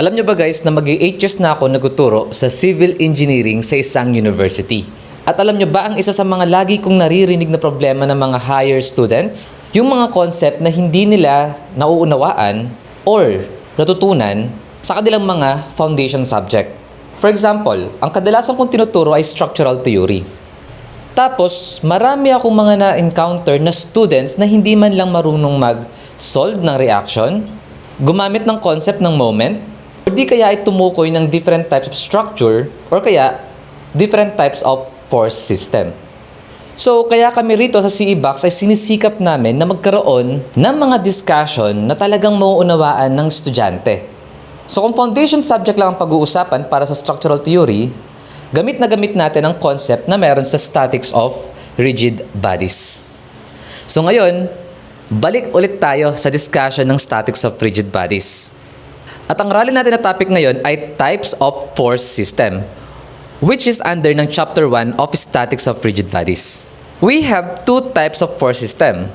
Alam nyo ba guys na mag-8 years na ako nagtuturo sa civil engineering sa isang university. At alam nyo ba ang isa sa mga lagi kong naririnig na problema ng mga higher students? Yung mga concept na hindi nila nauunawaan or natutunan sa kanilang mga foundation subject. For example, ang kadalasan kong tinuturo ay structural theory. Tapos, marami akong mga na-encounter na students na hindi man lang marunong mag-solve ng reaction, gumamit ng concept ng moment, o di kaya ay tumukoy ng different types of structure, or kaya different types of force system. So, kaya kami rito sa CE Box ay sinisikap namin na magkaroon ng mga discussion na talagang mauunawaan ng estudyante. So, kung foundation subject lang ang pag-uusapan para sa structural theory, gamit na gamit natin ang concept na meron sa statics of rigid bodies. So ngayon, balik ulit tayo sa discussion ng statics of rigid bodies. At ang rally natin na topic ngayon ay types of force system, which is under ng chapter 1 of statics of rigid bodies. We have two types of force system.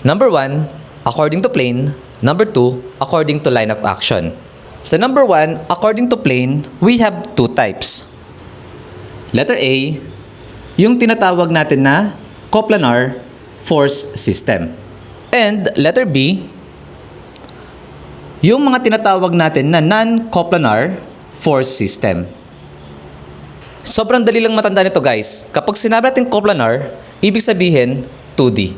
Number 1, according to plane. Number 2, according to line of action. So number 1, according to plane, we have two types. Letter A, yung tinatawag natin na coplanar force system. And letter B, yung mga tinatawag natin na non-coplanar force system. Sobrang dali lang matanda nito guys. Kapag sinabi natin coplanar, ibig sabihin 2D.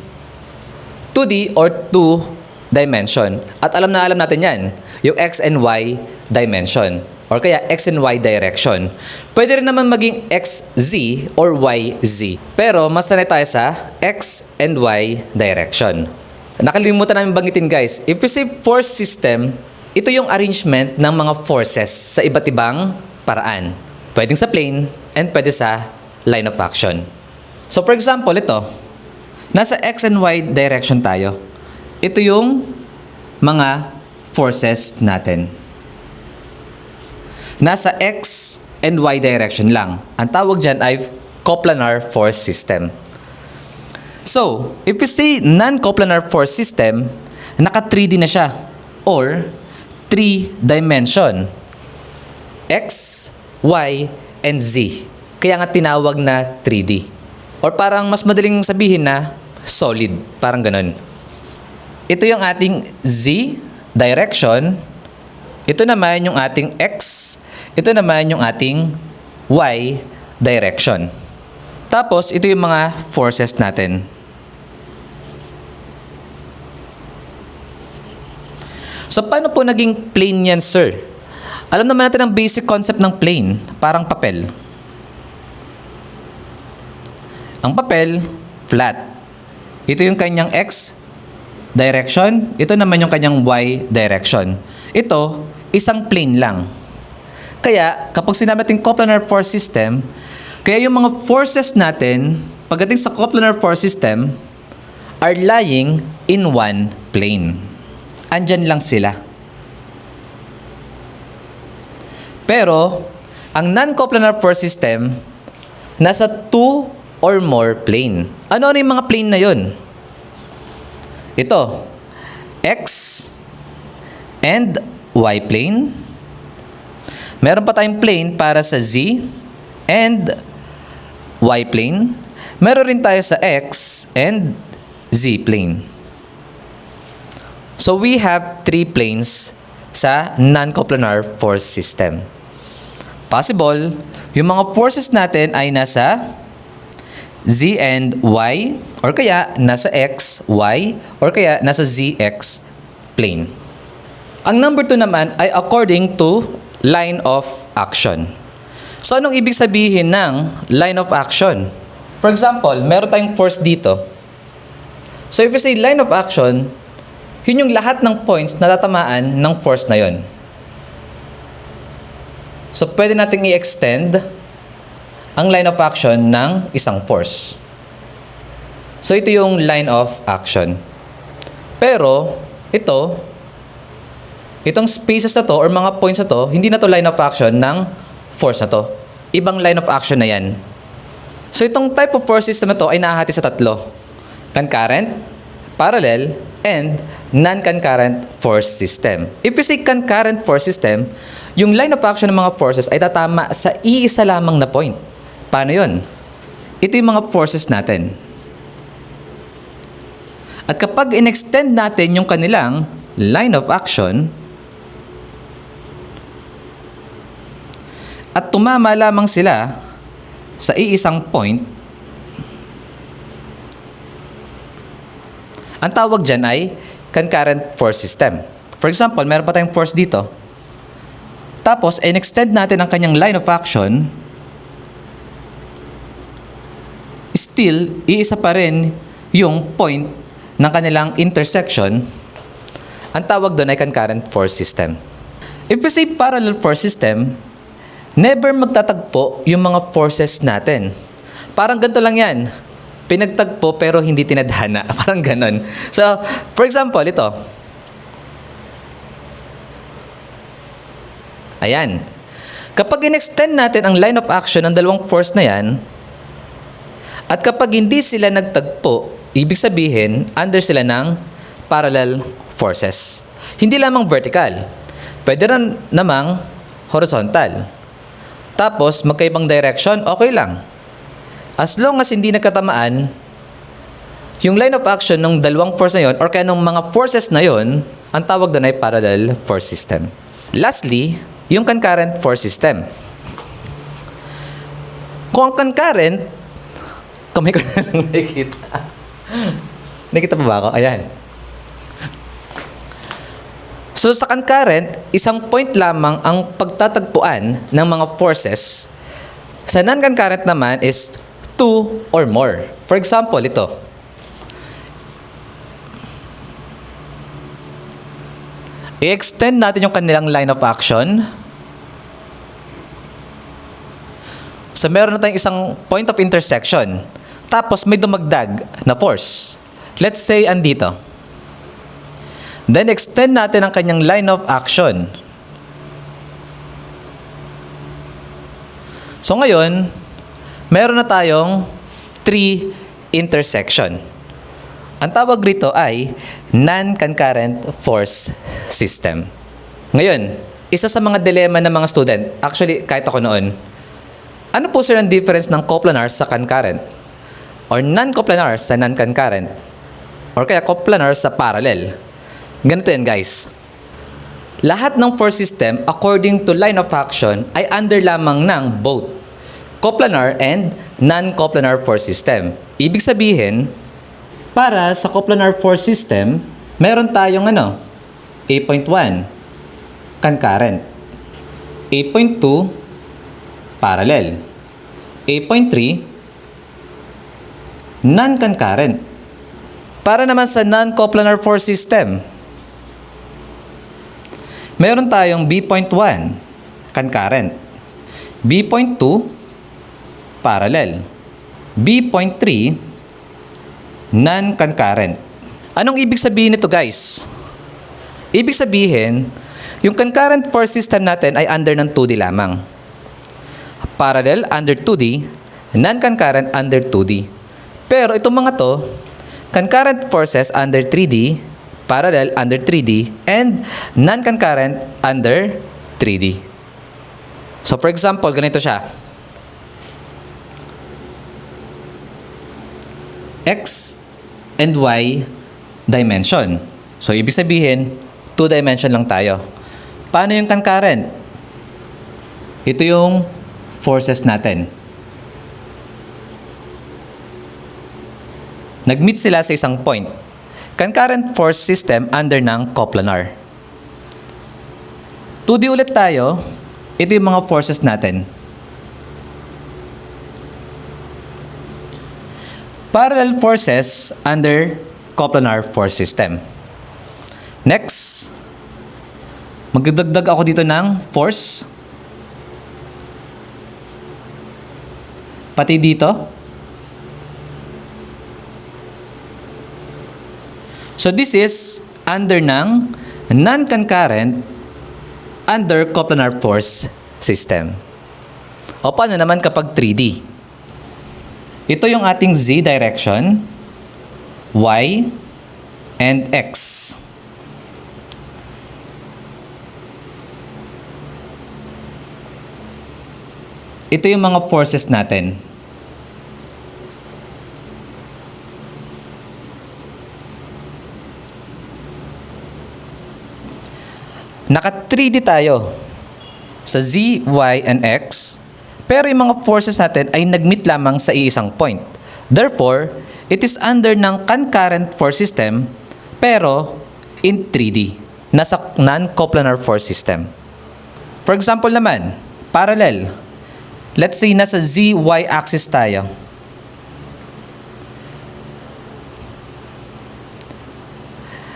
2D or 2 dimension. At alam natin yan, yung X and Y dimension. Or kaya X and Y direction. Pwede rin naman maging XZ or YZ. Pero mas sanay tayo sa X and Y direction. Nakalimutan namin banggitin guys. If we say force system, ito yung arrangement ng mga forces sa iba't ibang paraan. Pwedeng sa plane and pwede sa line of action. So for example, ito. Nasa X and Y direction tayo. Ito yung mga forces natin. Nasa X and Y direction lang. Ang tawag dyan ay coplanar force system. So, if we say non-coplanar force system, naka 3D na siya or 3 dimension. X, Y, and Z. Kaya nga tinawag na 3D. Or parang mas madaling sabihin na solid. Parang ganun. Ito yung ating Z direction. Ito naman yung ating X. Ito naman yung ating Y direction. Tapos, ito yung mga forces natin. So, paano po naging plane yan, sir? Alam naman natin ang basic concept ng plane. Parang papel. Ang papel, flat. Ito yung kanyang X direction. Ito naman yung kanyang Y direction. Ito, isang plane lang. Kaya, kapag sinabi natin coplanar force system, kaya yung mga forces natin, pagdating sa coplanar force system, are lying in one plane. Andyan lang sila. Pero, ang non-coplanar force system, nasa 2 or more plane. Ano yung mga plane na yun? Ito, X and Y plane. Meron pa tayong plane para sa Z and Y plane. Meron rin tayo sa X and Z plane. So we have 3 planes sa non-coplanar force system. Possible, yung mga forces natin ay nasa Z and Y, or kaya nasa X, Y, or kaya nasa ZX plane. Ang number 2 naman ay according to line of action. So, anong ibig sabihin ng line of action? For example, meron tayong force dito. So, if we say line of action, yun yung lahat ng points na tatamaan ng force na yun. So, pwede nating i-extend ang line of action ng isang force. So, ito yung line of action. Pero, itong spaces na to or mga points na to, hindi na to line of action ng force na to. Ibang line of action na yan. So, itong type of force system na to ay nahahati sa 3. Concurrent, parallel, and non-concurrent force system. If we say concurrent force system, yung line of action ng mga forces ay tatama sa iisa lamang na point. Paano yun? Ito yung mga forces natin. At kapag in-extend natin yung kanilang line of action, at tumama lamang sila sa iisang point, ang tawag dyan ay concurrent force system. For example, meron pa tayong force dito. Tapos, in-extend natin ang kanyang line of action, still, iisa pa rin yung point ng kanilang intersection. Ang tawag doon ay concurrent force system. If we say parallel force system, never magtatagpo yung mga forces natin. Parang ganito lang yan. Pinagtagpo pero hindi tinadhana. Parang ganon. So, for example, ito. Ayan. Kapag in-extend natin ang line of action ng dalawang force na yan, at kapag hindi sila nagtagpo, ibig sabihin, under sila ng parallel forces. Hindi lamang vertical. Pwede rin namang horizontal. Tapos, magkaibang direction, okay lang. As long as hindi nagkatamaan, yung line of action ng dalawang force na yon or kaya ng mga forces na yon, ang tawag doon ay parallel force system. Lastly, yung concurrent force system. Kung ang concurrent, kamay ko na lang nakikita. Nakita pa ba ako? Ayan. So, sa concurrent, isang point lamang ang pagtatagpuan ng mga forces. Sa non-concurrent naman is 2 or more. For example, ito. I-extend natin yung kanilang line of action. So, meron na tayong isang point of intersection. Tapos, may dumagdag na force. Let's say, andito. Then, extend natin ang kanyang line of action. So, ngayon, meron na tayong 3 intersection. Ang tawag rito ay non-concurrent force system. Ngayon, isa sa mga dilemma ng mga student, actually, kahit ako noon, ano po sir ang difference ng coplanar sa concurrent? Or non-coplanar sa non-concurrent? Or kaya coplanar sa parallel? Ganito yan guys. Lahat ng force system according to line of action ay under lamang ng both coplanar and non-coplanar force system. Ibig sabihin, para sa coplanar force system, meron tayong A.1, concurrent. A.2, parallel. A.3, non-concurrent. Para naman sa non-coplanar force system, meron tayong B.1, concurrent. B.2, parallel. B.3, non-concurrent. Anong ibig sabihin nito guys? Ibig sabihin, yung concurrent force system natin ay under ng 2D lamang. Parallel under 2D, non-concurrent under 2D. Pero itong mga to, concurrent forces under 3D, parallel under 3D, and non-concurrent under 3D. So for example, ganito siya. X and Y dimension. So ibig sabihin, 2 dimension lang tayo. Paano yung concurrent? Ito yung forces natin. Nag-meet sila sa isang point. Concurrent force system under ng coplanar. 2D ulit tayo. Ito yung mga forces natin. Parallel forces under coplanar force system. Next, magdagdag ako dito ng force. Pati dito. So this is under ng non-concurrent under coplanar force system. O paano naman kapag 3D? Ito yung ating Z direction, Y, and X. Ito yung mga forces natin. Naka 3D tayo sa Z, Y, and X, pero yung mga forces natin ay nag-meet lamang sa iisang point. Therefore, it is under ng concurrent force system, pero in 3D. Nasa non-coplanar force system. For example naman, parallel. Let's say nasa ZY axis tayo.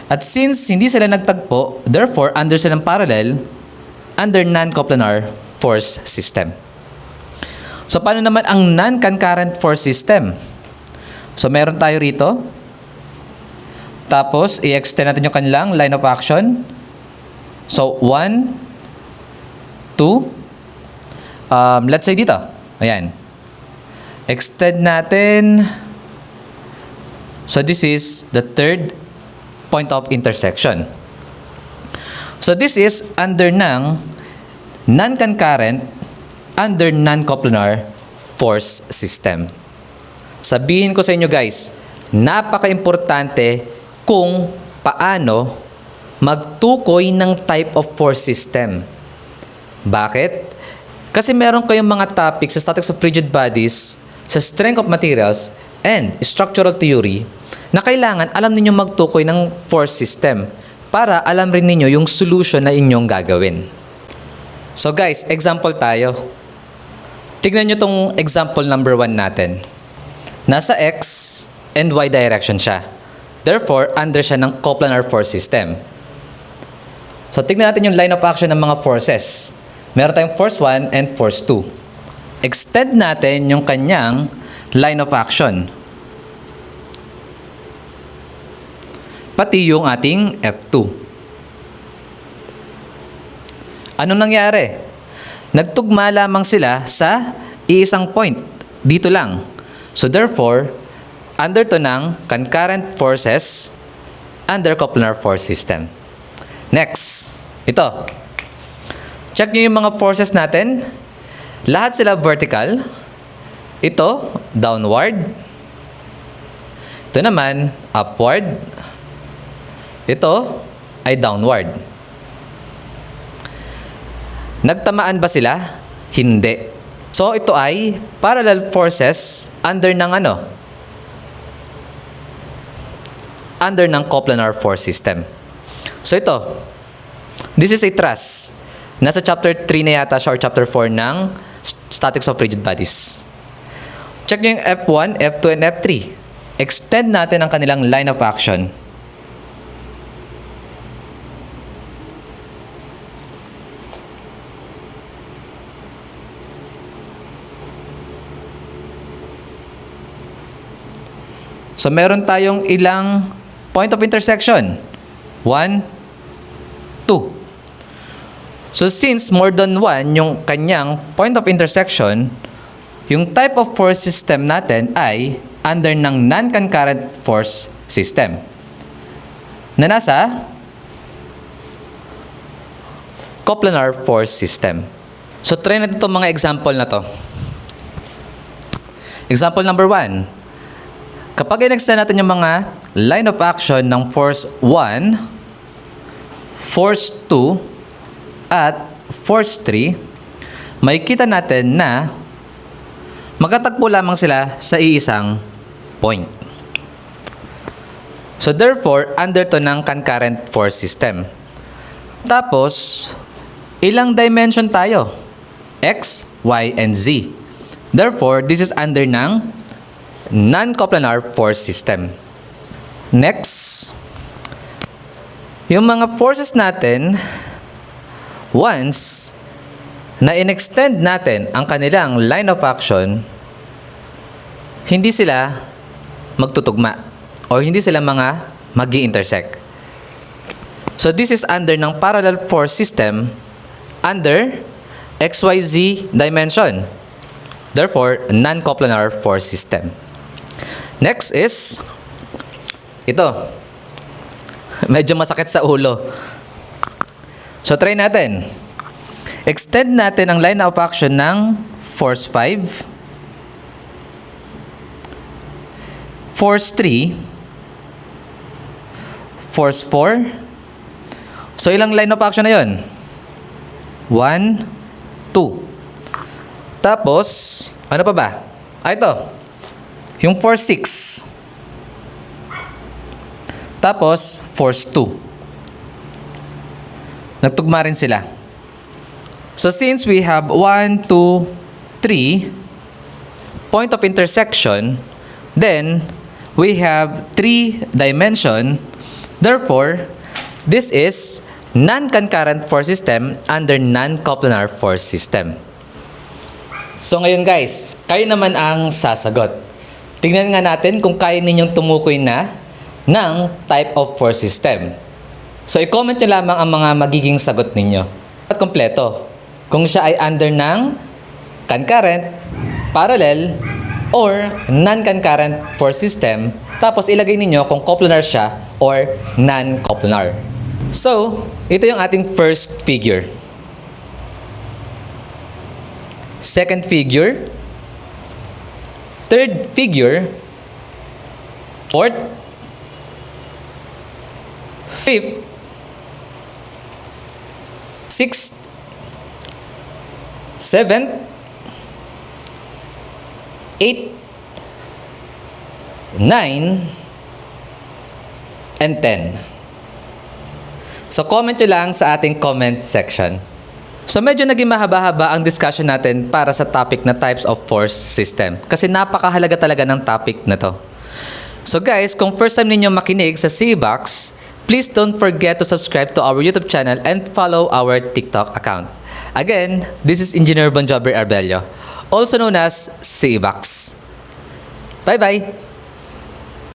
At since hindi sila nagtagpo, therefore, under silang parallel, under non-coplanar force system. So, paano naman ang non-concurrent force system? So, meron tayo rito. Tapos, i-extend natin yung kanilang line of action. So, 1, 2, let's say dito. Ayan. Extend natin. So, this is the third point of intersection. So, this is under ng non-concurrent under non-coplanar force system. Sabihin ko sa inyo guys, napaka-importante kung paano magtukoy ng type of force system. Bakit? Kasi meron kayong mga topics sa statics of rigid bodies, sa strength of materials, and structural theory na kailangan alam ninyo magtukoy ng force system para alam rin ninyo yung solution na inyong gagawin. So guys, example tayo. Tignan nyo tong example number 1 natin. Nasa X and Y direction siya. Therefore, under siya ng coplanar force system. So tignan natin yung line of action ng mga forces. Meron tayong force 1 and force 2. Extend natin yung kanyang line of action. Pati yung ating F2. Anong nangyari? Nagtugma lamang sila sa iisang point. Dito lang. So therefore, under to ng concurrent forces under coplanar force system. Next. Ito. Check nyo yung mga forces natin. Lahat sila vertical. Ito, downward. Ito naman, upward. Ito ay downward. Nagtamaan ba sila? Hindi. So, ito ay parallel forces under ng ano? Under ng coplanar force system. So, ito. This is a truss. Nasa chapter 3 na yata siya or chapter 4 ng statics of rigid bodies. Check nyo yung F1, F2, and F3. Extend natin ang kanilang line of action. So, meron tayong ilang point of intersection. 1, 2. So, since more than 1 yung kanyang point of intersection, yung type of force system natin ay under ng non-concurrent force system. Na nasa coplanar force system. So, try natin itong mga example na to. Example number 1. Kapag in-extend natin yung mga line of action ng force 1, force 2, at force 3, makikita natin na magkatagpo lamang sila sa iisang point. So therefore, under to ng concurrent force system. Tapos, ilang dimension tayo? X, Y, and Z. Therefore, this is under ng non-coplanar force system. Next, yung mga forces natin, once na in-extend natin ang kanilang line of action, hindi sila magtutugma o hindi sila mga magi-intersect. So this is under ng parallel force system under XYZ dimension. Therefore, non-coplanar force system. Next is ito. Medyo masakit sa ulo. So, try natin. Extend natin ang line of action ng force 5, force 3, force 4. So, ilang line of action na yun? 1, 2. Tapos, ano pa ba? Ito. Yung force 6. Tapos, force 2. Nagtugma rin sila. So, since we have 1, 2, 3 point of intersection, then we have 3 dimension. Therefore, this is non-concurrent force system under non-coplanar force system. So ngayon guys, kayo naman ang sasagot. Tingnan nga natin kung kaya ninyong tumukoy na ng type of force system. So i-comment nyo lamang ang mga magiging sagot ninyo. At kompleto. Kung siya ay under ng concurrent, parallel, or non-concurrent force system, tapos ilagay ninyo kung coplanar siya or non-coplanar. So, ito yung ating first figure. Second figure. Third figure. Fourth. Fifth. Sixth. Seventh. Eighth. 9. And 10. So, comment nyo lang sa ating comment section. So, medyo naging mahaba-haba ang discussion natin para sa topic na types of force system. Kasi napakahalaga talaga ng topic na to. So guys, kung first time ninyo makinig sa CEBOX, please don't forget to subscribe to our YouTube channel and follow our TikTok account. Again, this is Engineer Bonjober Arbello, also known as CEBOX. Bye-bye!